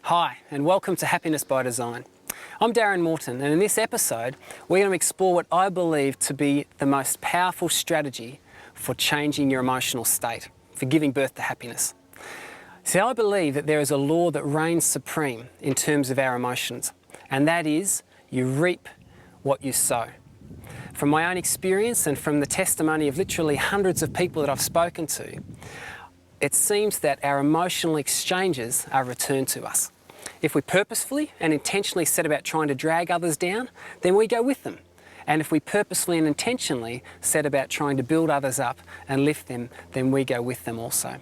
Hi, and welcome to Happiness by Design. I'm Darren Morton, and in this episode, we're going to explore what I believe to be the most powerful strategy for changing your emotional state, for giving birth to happiness. See, I believe that there is a law that reigns supreme in terms of our emotions, and that is you reap what you sow. From my own experience and from the testimony of literally hundreds of people that I've spoken to, it seems that our emotional exchanges are returned to us. If we purposefully and intentionally set about trying to drag others down, then we go with them. And if we purposefully and intentionally set about trying to build others up and lift them, then we go with them also.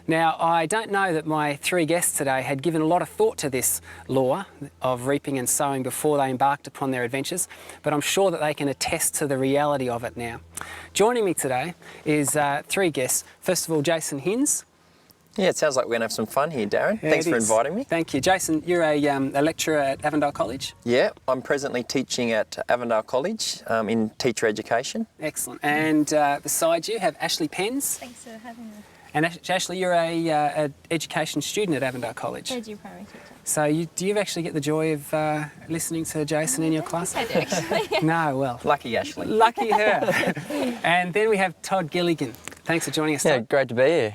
Now, I don't know that my three guests today had given a lot of thought to this law of reaping and sowing before they embarked upon their adventures, but I'm sure that they can attest to the reality of it now. Joining me today is three guests. First of all, Jason Hinz. Yeah, it sounds like we're going to have some fun here, Darren. Yeah, Thanks for inviting me. Thank you. Jason, you're a lecturer at Avondale College? Yeah, I'm presently teaching at Avondale College in teacher education. Excellent. And beside you have Ashley Pens. Thanks for having me. And Ashley, you're a education student at Avondale College. Third year primary teacher. So do you actually get the joy of listening to Jason in your class? I do actually. No, well. Lucky Ashley. Lucky her. And then we have Todd Gilligan. Thanks for joining us, Yeah, Todd. great to be here.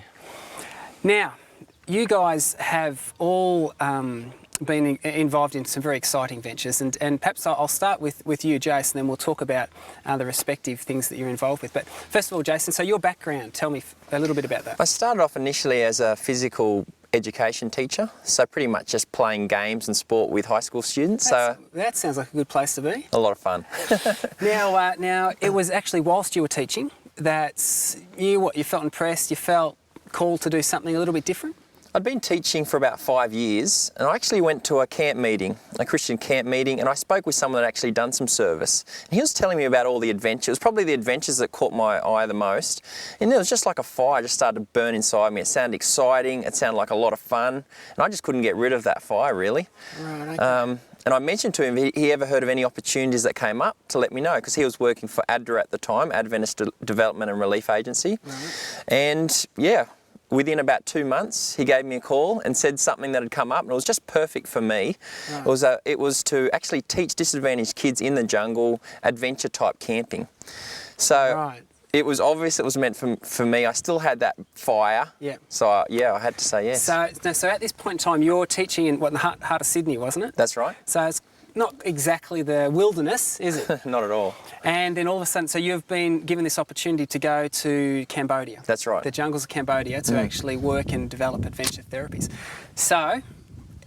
Now, you guys have all been involved in some very exciting ventures, and perhaps I'll start with you, Jason, then we'll talk about the respective things that you're involved with. But first of all, Jason, so your background, tell me a little bit about that. I started off initially as a physical education teacher, so pretty much just playing games and sport with high school students. That sounds like a good place to be. A lot of fun. Now, it was actually whilst you were teaching that you felt impressed, you felt called to do something a little bit different? I'd been teaching for about 5 years, and I actually went to a camp meeting, a Christian camp meeting, and I spoke with someone that had actually done some service. And he was telling me about all the adventures. It was probably the adventures that caught my eye the most. And there was just like a fire just started to burn inside me. It sounded exciting, it sounded like a lot of fun, and I just couldn't get rid of that fire, really. Right, okay. And I mentioned to him, he ever heard of any opportunities that came up to let me know, because he was working for ADRA at the time, Adventist Development and Relief Agency. Right. And yeah, within about 2 months, he gave me a call and said something that had come up, and it was just perfect for me. Right. It was to actually teach disadvantaged kids in the jungle adventure-type camping. So right. It was obvious it was meant for me. I still had that fire. Yeah. So yeah, I had to say yes. So at this point in time, you're teaching in the heart of Sydney, wasn't it? That's right. So it's not exactly the wilderness, is it? Not at all. And then all of a sudden, so you've been given this opportunity to go to Cambodia. That's right. The jungles of Cambodia to actually work and develop adventure therapies. So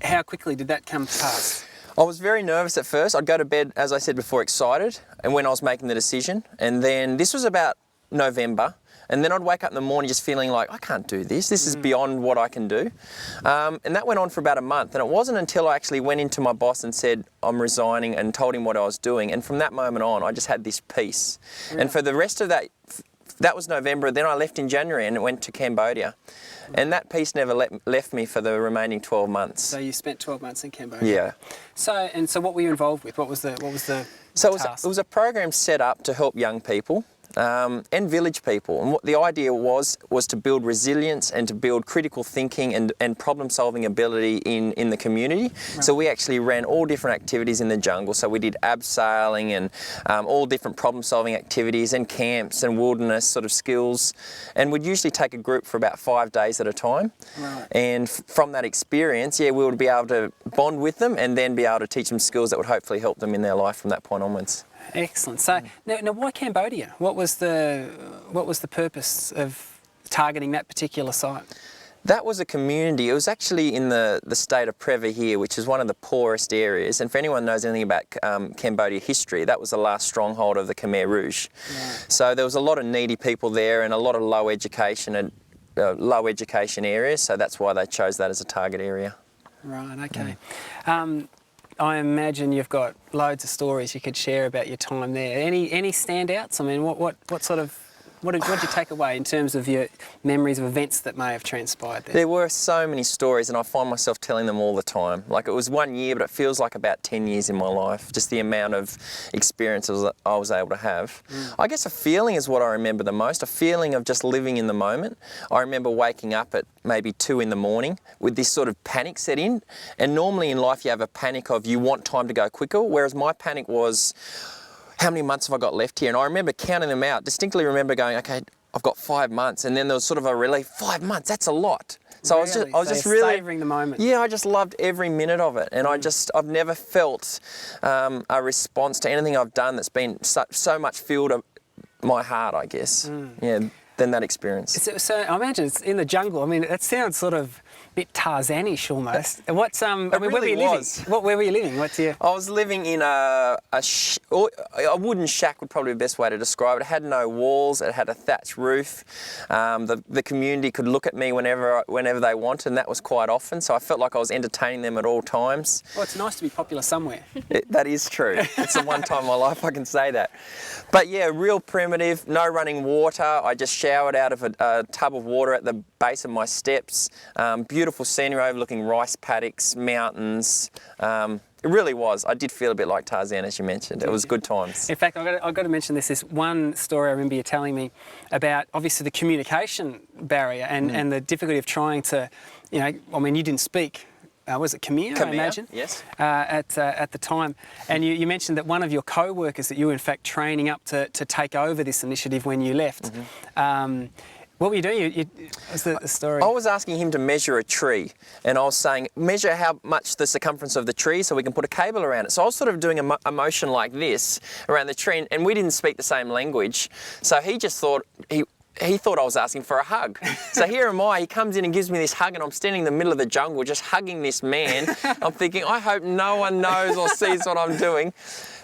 how quickly did that come to pass? I was very nervous at first. I'd go to bed, as I said before, excited, and when I was making the decision. And then this was about November. And then I'd wake up in the morning just feeling like, I can't do this. This is beyond what I can do. And that went on for about a month. And it wasn't until I actually went into my boss and said, I'm resigning, and told him what I was doing. And from that moment on, I just had this peace. Yeah. And for the rest of that was November. Then I left in January and went to Cambodia. And that peace never left me for the remaining 12 months. So you spent 12 months in Cambodia. Yeah. So what were you involved with? What was the So task? it was a program set up to help young people. And village people. And what the idea was to build resilience and to build critical thinking and problem-solving ability in the community. Right. So we actually ran all different activities in the jungle. So we did abseiling and all different problem-solving activities and camps and wilderness sort of skills. And we'd usually take a group for about 5 days at a time. Right. And from that experience, we would be able to bond with them and then be able to teach them skills that would hopefully help them in their life from that point onwards. Excellent. So now why Cambodia? What was the purpose of targeting that particular site? That was a community. It was actually in the state of Preva here, which is one of the poorest areas. And for anyone who knows anything about Cambodia history, that was the last stronghold of the Khmer Rouge. Right. So there was a lot of needy people there and a lot of low education areas. So that's why they chose that as a target area. Right. Okay. I imagine you've got loads of stories you could share about your time there. Any standouts? I mean, what sort of What did you take away in terms of your memories of events that may have transpired there? There were so many stories, and I find myself telling them all the time. Like, it was 1 year, but it feels like about 10 years in my life, just the amount of experiences that I was able to have. I guess a feeling is what I remember the most, a feeling of just living in the moment. I remember waking up at maybe 2 in the morning with this sort of panic set in, and normally in life you have a panic of you want time to go quicker, whereas my panic was, how many months have I got left here? And I remember counting them out, distinctly remember going, okay, I've got 5 months, and then there was sort of a relief, 5 months, that's a lot. So really? I was just really savouring the moment. Yeah, I just loved every minute of it, and I've never felt a response to anything I've done that's been so much filled my heart, I guess. Yeah, than that experience. So I imagine it's in the jungle. I mean, that sounds sort of a bit Tarzanish almost. What's where were you living? Where were you living? I was living in a wooden shack would probably be the best way to describe it. It had no walls. It had a thatched roof. The community could look at me whenever they wanted, and that was quite often. So I felt like I was entertaining them at all times. Well, it's nice to be popular somewhere. That is true. It's the one time in my life I can say that. But yeah, real primitive. No running water. I just showered out of a tub of water at the base of my steps. Beautiful scenery overlooking rice paddocks, mountains. It really was. I did feel a bit like Tarzan, as you mentioned. It was good times. In fact, I've got to mention this one story I remember you telling me about, obviously, the communication barrier and the difficulty of trying to, I mean, you didn't speak. Was it Khmer, I imagine? Yes. At the time. And you mentioned that one of your co-workers that you were in fact training up to take over this initiative when you left. What were you doing? What's the story? I was asking him to measure a tree, and I was saying, measure how much the circumference of the tree so we can put a cable around it. So I was sort of doing a motion like this around the tree, and we didn't speak the same language. So he just thought, he thought I was asking for a hug. So here am I, he comes in and gives me this hug, and I'm standing in the middle of the jungle just hugging this man. I'm thinking, I hope no one knows or sees what I'm doing.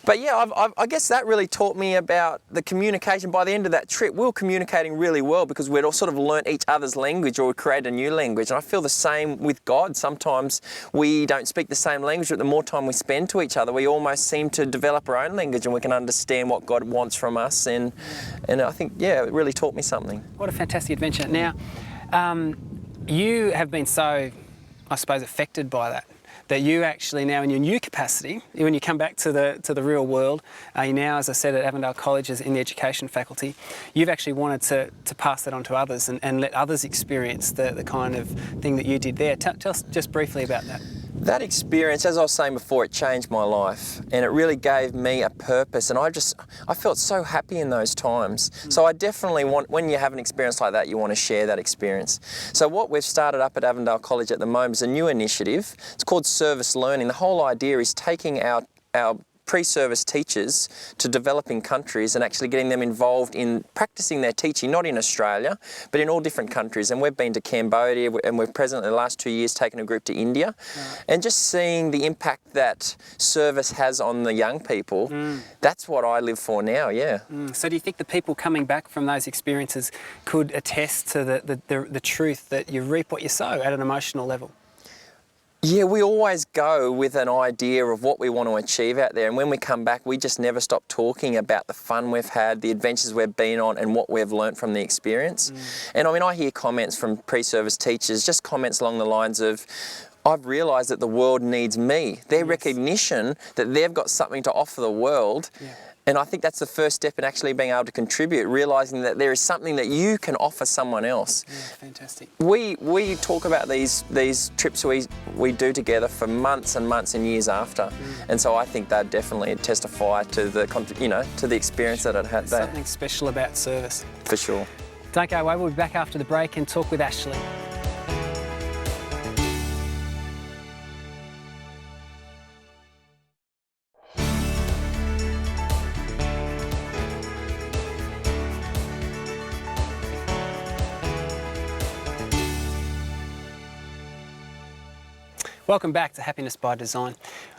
But yeah, I guess that really taught me about the communication. By the end of that trip, we were communicating really well because we'd all sort of learnt each other's language, or we'd created a new language. And I feel the same with God. Sometimes we don't speak the same language, but the more time we spend to each other, we almost seem to develop our own language, and we can understand what God wants from us. And I think, yeah, it really taught me something. What a fantastic adventure. Now, you have been so, I suppose, affected by that you actually now, in your new capacity, when you come back to the real world, you now, as I said, at Avondale College in the education faculty, you've actually wanted to pass that on to others and let others experience the kind of thing that you did there. Tell us just briefly about that. That experience, as I was saying before, it changed my life, and it really gave me a purpose, and I felt so happy in those times. So I definitely want, when you have an experience like that, you want to share that experience. So what we've started up at Avondale College at the moment is a new initiative. It's called Service Learning. The whole idea is taking our pre-service teachers to developing countries and actually getting them involved in practicing their teaching, not in Australia, but in all different countries. And we've been to Cambodia, and we've presently, the last 2 years, taken a group to India. And just seeing the impact that service has on the young people, that's what I live for now, yeah. So do you think the people coming back from those experiences could attest to the truth that you reap what you sow at an emotional level? Yeah, we always go with an idea of what we want to achieve out there, and when we come back, we just never stop talking about the fun we've had, the adventures we've been on, and what we've learnt from the experience. And I mean, I hear comments from pre-service teachers, just comments along the lines of, I've realised that the world needs me. Their recognition that they've got something to offer the world. And I think that's the first step in actually being able to contribute, realising that there is something that you can offer someone else. Yeah, fantastic. We talk about these trips we do together for months and months and years after, and so I think they'd definitely testify to the to the experience that it had there. Something special about service. For sure. Don't go away. We'll be back after the break and talk with Ashley. Welcome back to Happiness by Design.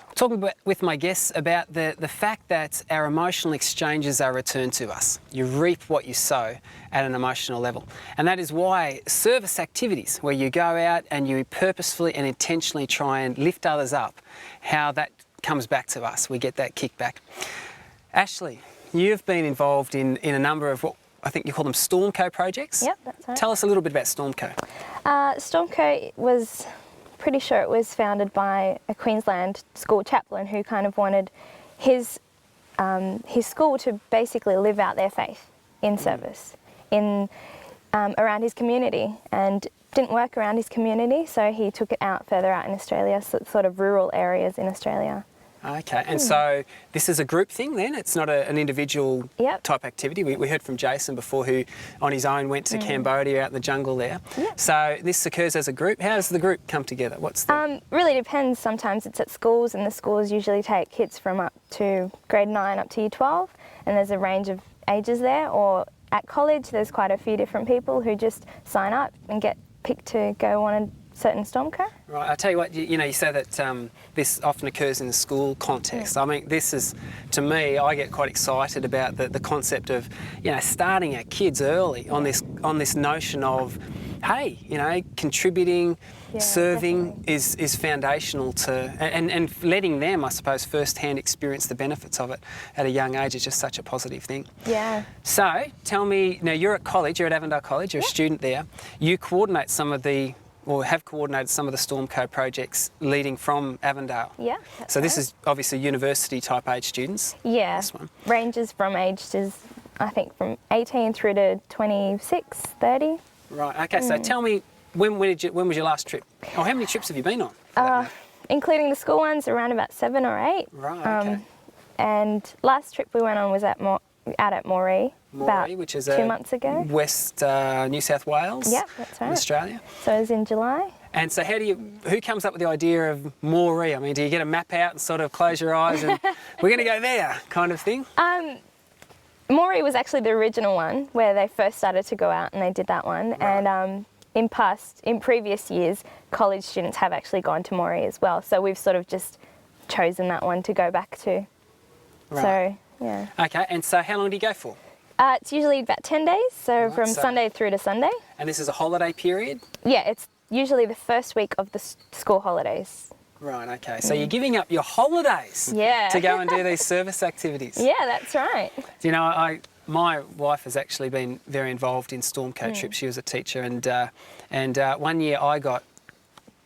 I'm talking with my guests about the fact that our emotional exchanges are returned to us. You reap what you sow at an emotional level. And that is why service activities, where you go out and you purposefully and intentionally try and lift others up, how that comes back to us. We get that kickback. Ashley, you've been involved in a number of what I think you call them Stormco projects. Yep, that's right. Tell us a little bit about Stormco. Stormco was, pretty sure it was founded by a Queensland school chaplain who kind of wanted his school to basically live out their faith in service around his community, and didn't work around his community, so he took it out further out in Australia, sort of rural areas in Australia. Okay, and so this is a group thing then? It's not an individual Yep. type activity? We heard from Jason before, who on his own went to Cambodia out in the jungle there. Yep. So this occurs as a group. How does the group come together? What's the... Really depends. Sometimes it's at schools, and the schools usually take kids from up to grade 9 up to year 12, and there's a range of ages there. Or at college, there's quite a few different people who just sign up and get picked to go on a certain Stormco. Right, I'll tell you what, you say that this often occurs in the school context. I mean, this is, to me, I get quite excited about the concept of, starting our kids early on this notion of, hey, contributing, serving is foundational to, and letting them, I suppose, firsthand experience the benefits of it at a young age is just such a positive thing. Yeah. So, tell me, now you're at college, you're at Avondale College, you're a student there, you coordinate some of the, or have coordinated some of the Stormco projects leading from Avondale. Yeah. So this is obviously university type age students. Yeah. This one. Ranges from ages, I think, from 18 through to 26, 30. Right, okay, so tell me, when was your last trip? Oh, how many trips have you been on? Including the school ones, around about 7 or 8. Right, okay. And last trip we went on was out at Moree, about which is 2 months ago. West New South Wales. Yeah, that's right. In Australia. So it was in July. And so who comes up with the idea of Moree? I mean, do you get a map out and sort of close your eyes and we're going to go there kind of thing? Moree was actually the original one where they first started to go out, and they did that one. Right. And in previous years, college students have actually gone to Moree as well. So we've sort of just chosen that one to go back to. Right. So, yeah. Okay, and so how long do you go for? It's usually about 10 days, so from Sunday through to Sunday. And this is a holiday period? Yeah, it's usually the first week of the school holidays. Right, okay. So you're giving up your holidays to go and do these service activities. Yeah, that's right. My wife has actually been very involved in Stormco trips. She was a teacher, and one year I got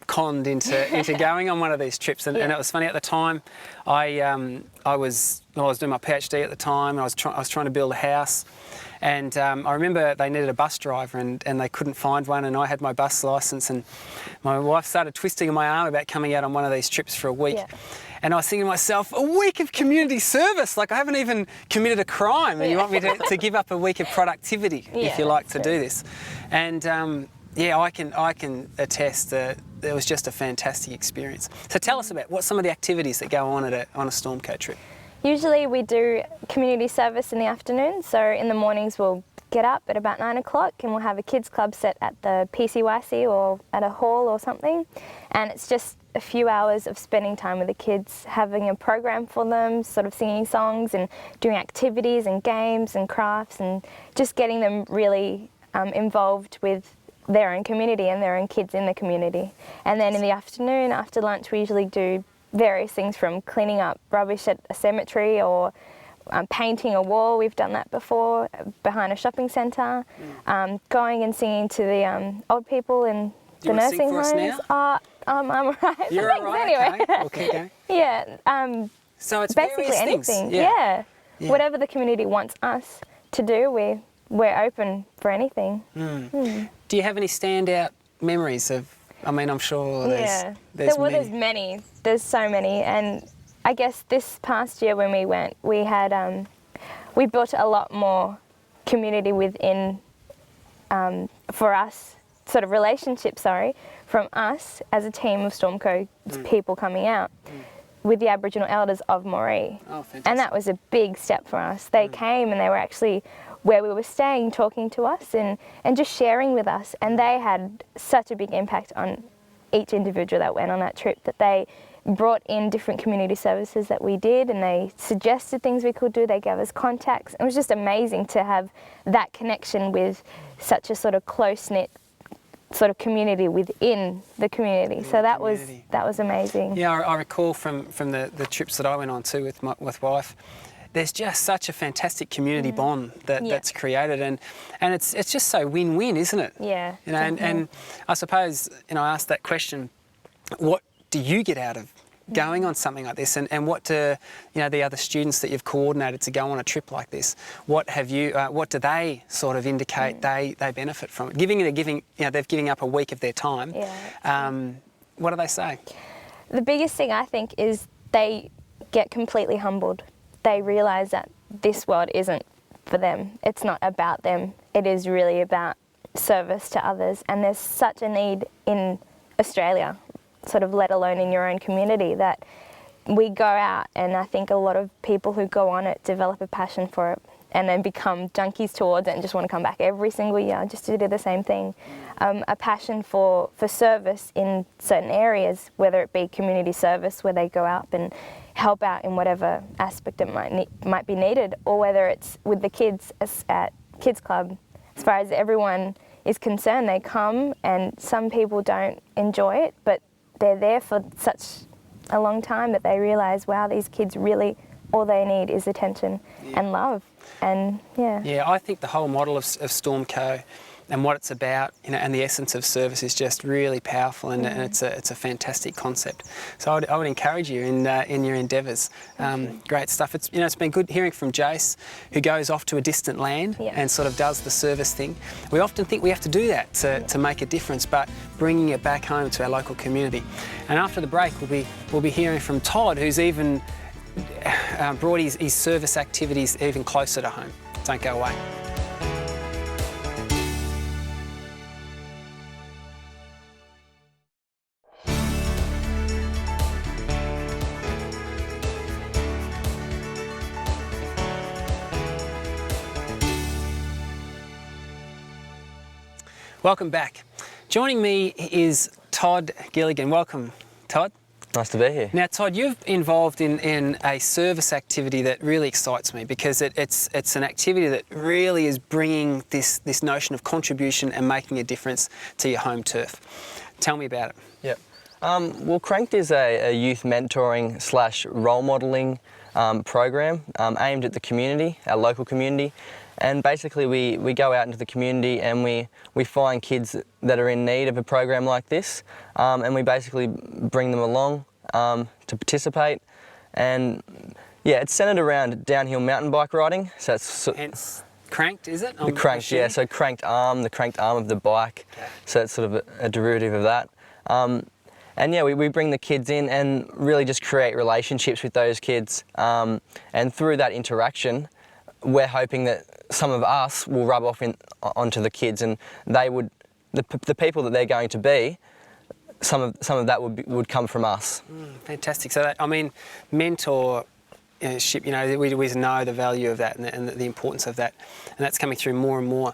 conned into going on one of these trips, and it was funny at the time. I was doing my PhD at the time. I was trying to build a house. And I remember they needed a bus driver and they couldn't find one, and I had my bus licence, and my wife started twisting my arm about coming out on one of these trips for a week. Yeah. And I was thinking to myself, a week of community service? Like, I haven't even committed a crime, and you want me to give up a week of productivity, if you like, to do this. And I can attest that it was just a fantastic experience. So tell us about what some of the activities that go on on a Stormco trip. Usually we do community service in the afternoon, so in the mornings we'll get up at about 9 o'clock and we'll have a kids club set at the PCYC or at a hall or something, and it's just a few hours of spending time with the kids, having a program for them, sort of singing songs and doing activities and games and crafts, and just getting them really involved with their own community and their own kids in the community. And then in the afternoon, after lunch, we usually do various things from cleaning up rubbish at a cemetery or painting a wall. We've done that before behind a shopping centre. Going and singing to the old people in the nursing homes. I'm alright. You're alright. Anyway. Okay. Okay, go. Yeah. So it's basically anything. Yeah. Whatever the community wants us to do, we're open for anything. Do you have any standout memories of? I mean, I'm sure there's many. There's many. There's so many, and I guess this past year when we went, we had we built a lot more community within for us, sort of relationship. From us as a team of Stormco people coming out with the Aboriginal elders of Moree. Oh, fantastic. And that was a big step for us. They came and they were actually where we were staying, talking to us and just sharing with us. And they had such a big impact on each individual that went on that trip, that they brought in different community services that we did, and they suggested things we could do. They gave us contacts. It was just amazing to have that connection with such a sort of close-knit sort of community within the community. So that was amazing. Yeah, I recall from the trips that I went on too with wife, there's just such a fantastic community bond that's created, and it's just so win-win, isn't it? Yeah. You know, and I suppose, you know, I asked that question, what do you get out of going on something like this, and what do, you know, the other students that you've coordinated to go on a trip like this, what do they sort of indicate they benefit from it? You know, they're giving up a week of their time. Yeah. What do they say? The biggest thing I think is they get completely humbled. They realise that this world isn't for them. It's not about them. It is really about service to others, and there's such a need in Australia, sort of let alone in your own community, that we go out, and I think a lot of people who go on it develop a passion for it and then become junkies towards it and just want to come back every single year just to do the same thing. A passion for service in certain areas, whether it be community service where they go out and help out in whatever aspect it might be needed, or whether it's with the kids at Kids Club. As far as everyone is concerned, they come, and some people don't enjoy it, but they're there for such a long time that they realise, wow, these kids really, all they need is attention and love. And Yeah, I think the whole model of Stormco and what it's about, you know, and the essence of service is just really powerful, and it's a fantastic concept. So I would encourage you in your endeavours. Great stuff. It's been good hearing from Jace, who goes off to a distant land and sort of does the service thing. We often think we have to do that to make a difference, but bringing it back home to our local community. And after the break, we'll be hearing from Todd, who's even brought his service activities even closer to home. Don't go away. Welcome back. Joining me is Todd Gilligan. Welcome, Todd. Nice to be here. Now, Todd, you're involved in a service activity that really excites me, because it's an activity that really is bringing this notion of contribution and making a difference to your home turf. Tell me about it. Yep. Well, Cranked is a youth mentoring / role modelling program aimed at the community, our local community. And basically we go out into the community and we find kids that are in need of a program like this, and we basically bring them along to participate. And yeah, it's centred around downhill mountain bike riding. So it's hence Cranked, is it? The Cranked, yeah. So the cranked arm of the bike. Okay. So it's sort of a derivative of that. And yeah, we bring the kids in and really just create relationships with those kids. And through that interaction, we're hoping that some of us will rub off onto the kids, and they would, the people that they're going to be, some of that would come from us. Fantastic. So that, I mean, mentorship, you know, we know the value of that and the importance of that, and that's coming through more and more.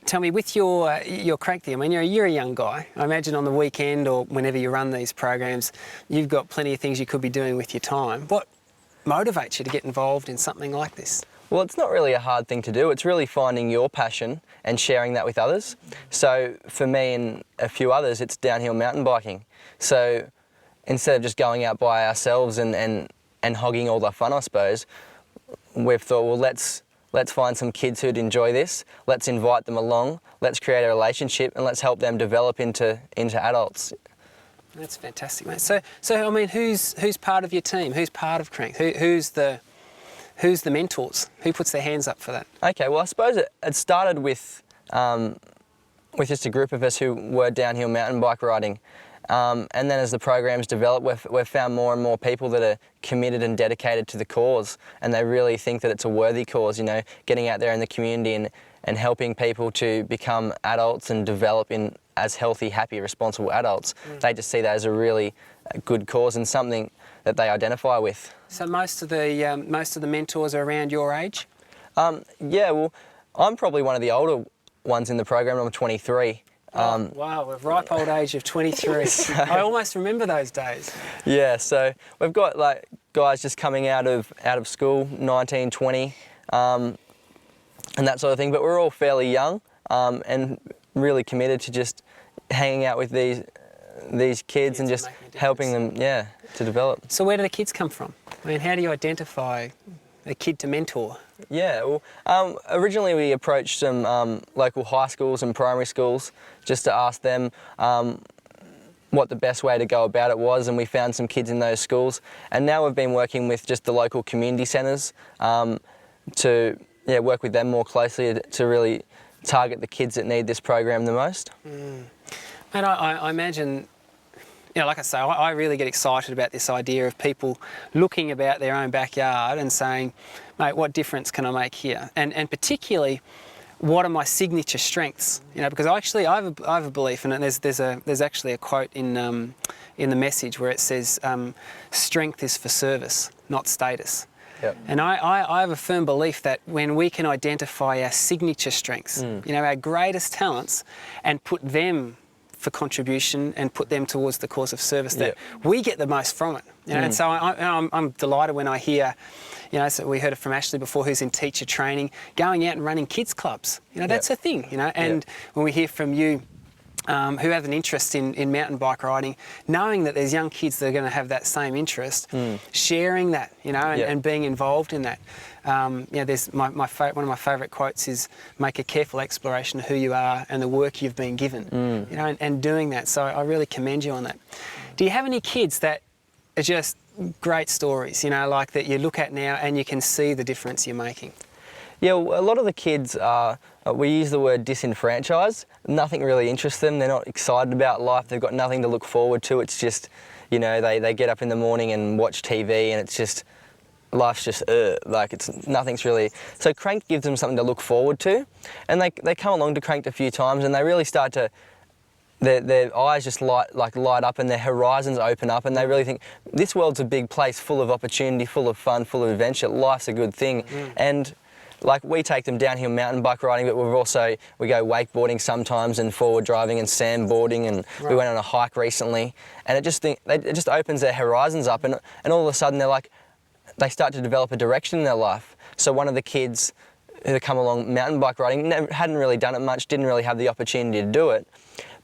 Tell me, with your Cranked, I mean, you're a young guy. I imagine on the weekend or whenever you run these programs, you've got plenty of things you could be doing with your time. What motivates you to get involved in something like this? Well, it's not really a hard thing to do. It's really finding your passion and sharing that with others. So for me and a few others, it's downhill mountain biking. So instead of just going out by ourselves and hogging all the fun, I suppose, we've thought, well, let's find some kids who'd enjoy this. Let's invite them along. Let's create a relationship, and let's help them develop into adults. That's fantastic, mate. So I mean, who's part of your team? Who's part of Cranked? Who's the mentors? Who puts their hands up for that? Okay, well, I suppose it started with just a group of us who were downhill mountain bike riding. And then as the program's developed, we've found more and more people that are committed and dedicated to the cause, and they really think that it's a worthy cause, you know, getting out there in the community and helping people to become adults and develop in as healthy, happy, responsible adults. They just see that as a really good cause and something that they identify with. So most of the mentors are around your age? Yeah, well, I'm probably one of the older ones in the program. I'm 23. Wow, a ripe old age of 23. I almost remember those days. Yeah, so we've got like guys just coming out of school, 19, 20, and that sort of thing. But we're all fairly young and really committed to just hanging out with these kids and Kids just are making a helping them, to develop. So where do the kids come from? I mean, how do you identify a kid to mentor? Yeah, well, originally we approached some local high schools and primary schools just to ask them what the best way to go about it was, and we found some kids in those schools. And now we've been working with just the local community centres to work with them more closely to really target the kids that need this program the most. And I imagine, like I say, I really get excited about this idea of people looking about their own backyard and saying, mate, what difference can I make here? And particularly, what are my signature strengths? Because I have a belief, and there's actually a quote in the message where it says, strength is for service, not status. Yep. And I have a firm belief that when we can identify our signature strengths, our greatest talents, and put them for contribution and put them towards the cause of service, that we get the most from it. And so I'm delighted when I hear, so we heard it from Ashley before, who's in teacher training, going out and running kids clubs. That's a thing. And when we hear from you, who have an interest in mountain bike riding, knowing that there's young kids that are going to have that same interest, sharing that, and being involved in that. There's one of my favourite quotes is, make a careful exploration of who you are and the work you've been given, and doing that. So I really commend you on that. Do you have any kids that are just great stories, like that you look at now and you can see the difference you're making? Yeah, well, a lot of the kids we use the word disenfranchised. Nothing really interests them. They're not excited about life. They've got nothing to look forward to. It's just, they get up in the morning and watch TV, and it's just, life's just, nothing's really. So Cranked gives them something to look forward to. And they come along to Cranked a few times, and they really start to, their eyes just light up, and their horizons open up, and they really think, this world's a big place full of opportunity, full of fun, full of adventure. Life's a good thing. And we take them downhill mountain bike riding, but we go wakeboarding sometimes, and forward driving and sandboarding, and we went on a hike recently, and it just opens their horizons up, and all of a sudden they start to develop a direction in their life. So one of the kids who come along mountain bike riding hadn't really done it much, didn't really have the opportunity to do it,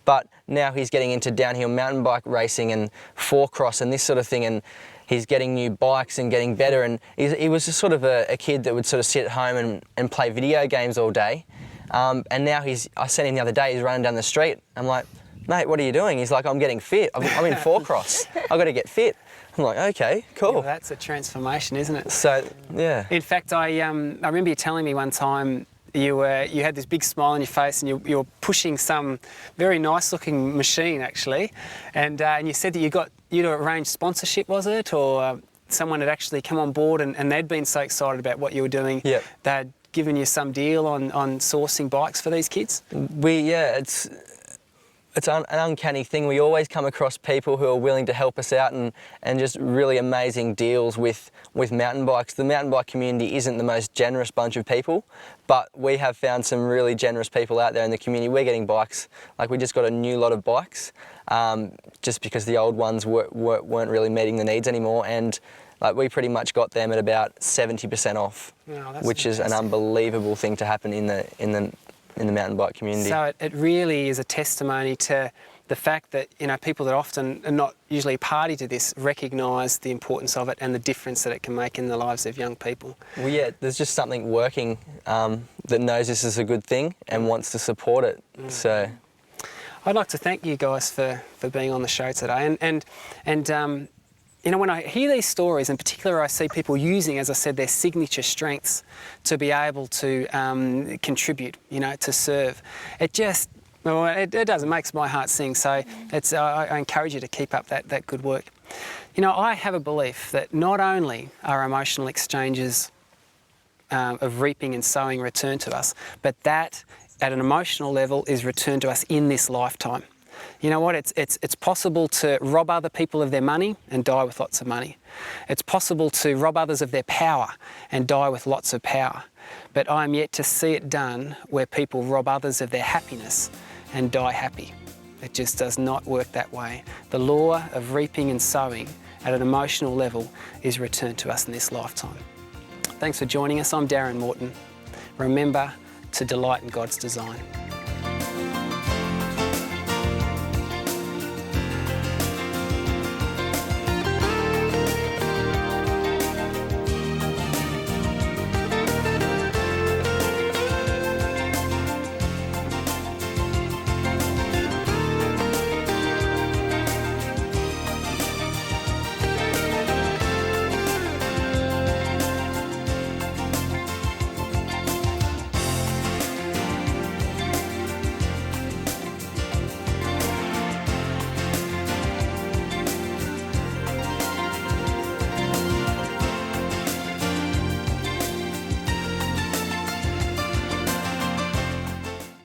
but now he's getting into downhill mountain bike racing and four-cross and this sort of thing, and he's getting new bikes and getting better, and he was just sort of a kid that would sort of sit at home and play video games all day. And now I sent him the other day, he's running down the street. I'm like, mate, what are you doing? He's like, I'm getting fit. I'm in four-cross. I've got to get fit. I'm like, okay, cool. Yeah, that's a transformation, isn't it? So, yeah. In fact, I remember you telling me one time you had this big smile on your face, and you were pushing some very nice-looking machine, actually, and you said that you'd arranged sponsorship, was it, or someone had actually come on board and they'd been so excited about what you were doing, they'd given you some deal on sourcing bikes for these kids? It's an uncanny thing. We always come across people who are willing to help us out and just really amazing deals with mountain bikes. The mountain bike community isn't the most generous bunch of people, but we have found some really generous people out there in the community. We're getting bikes, we just got a new lot of bikes, just because the old ones weren't really meeting the needs anymore, and we pretty much got them at about 70% off, which is an unbelievable thing to happen in the mountain bike community. So it really is a testimony to the fact that people that often are not usually party to this recognise the importance of it and the difference that it can make in the lives of young people. Well, yeah, there's just something working that knows this is a good thing and wants to support it. So, I'd like to thank you guys for being on the show today, and when I hear these stories, in particular, I see people using, as I said, their signature strengths to be able to contribute, to serve. It just, it does, it makes my heart sing. So I encourage you to keep up that good work. I have a belief that not only are emotional exchanges of reaping and sowing returned to us, but that at an emotional level is returned to us in this lifetime. You know what, it's possible to rob other people of their money and die with lots of money. It's possible to rob others of their power and die with lots of power. But I am yet to see it done where people rob others of their happiness and die happy. It just does not work that way. The law of reaping and sowing at an emotional level is returned to us in this lifetime. Thanks for joining us. I'm Darren Morton. Remember to delight in God's design.